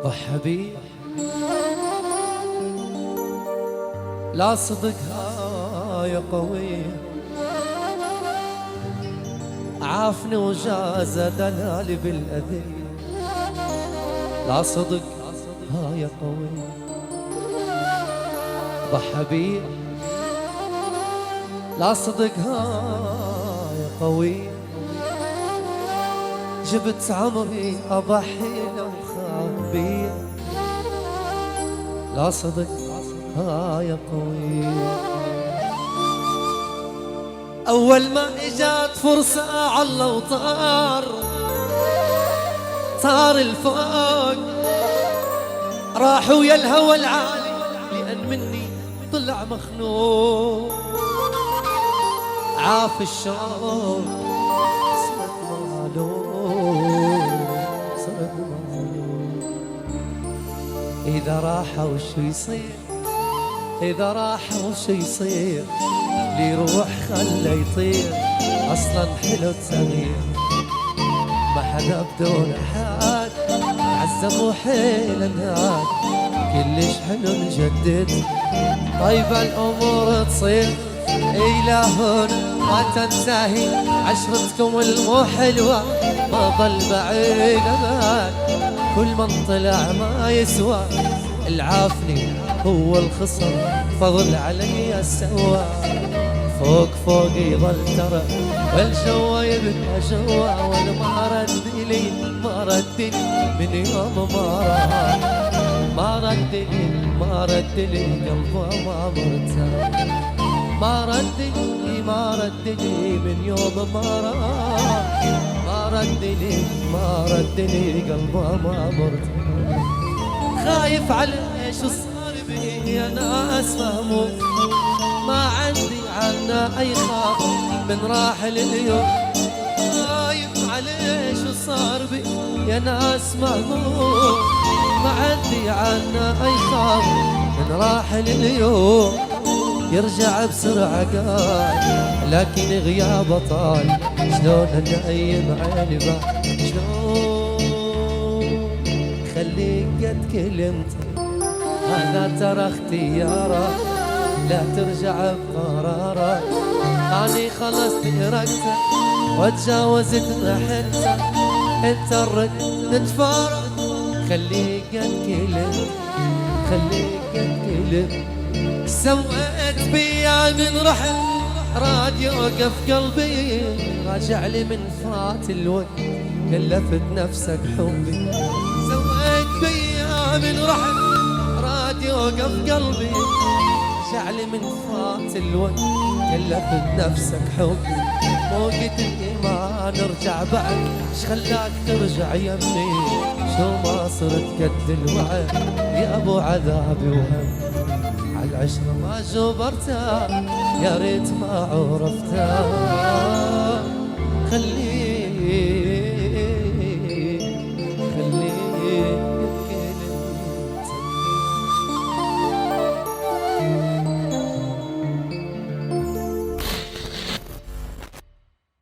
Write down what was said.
ضحى بي لا صدق هاي قوية، عافني وجاز دلالي بالأذية. لا صدق هاي قوية، ضحى بي لا صدق هاي قوية. جبت عمري أضحي لو خابية، لا صدق هاي قوية. أول ما إجات فرصة عالله وطار، طار الفوق راح ويا الهوى العالي، لأن مني طلع مخنوق. عاف الشوق صرت مالوف، صرت مالوف. إذا راح وشو يصير، إذا راح وشو يصير، اللي يروح خله يطير. أصلا حلو تغيير، ما حدا بدون حد عزم وحيل انهاد. كلش حلو نجدد، طيبة الأمور تصير. إلى هنا ما تنتهي عشرتكم المو حلوة، ما ضل بعيد أمان. كل من طلع ما يسوى، العافني هو الخصم فضل علي سوا. فوق فوق يظل ترى، والجوا يبقى جوا. والما رد لي ما رد لي من يوم ما رد لي، ما رد لي قلبه ما مرتاح. ما رد لي، ما رد لي من يوم ما رد لي، ما رد لي قلبه ما مرتاح. خايف على شو صار بي يا ناس فهموا، ما عندي عنه أي خاطر من راحل اليوم. خايف عليه شو صار بي يا ناس مهموم، ما عندي عنه أي خاطر من راحل اليوم. يرجع بسرعة قال لكن غيابه طال، شلون نايم عيني بعد، شلون خليك قد كلمتي هذا ترى اختياره، لا ترجع بقرارك. أني خلص تركته وتجاوزت محنته، انت الرد نتفارق. خليك قد كلمتي، خليك قد كلمتي. سويت بيا من رحت راد يوقف قلبي، راجع لي من فات الوقت كلفت نفسك حبي. سويت بيا من رحت راد يوقف قلبي، راجع لي من فات الوقت كلفت نفسك حبي. مو قلت لي ما نرجع بعد، ايش خلاك ترجع يمي؟ شو ما صرت قد الوعد يا ابو عذابي وهم. عالعشرة ما جبرتها يا ريت ما عرفتها. خليك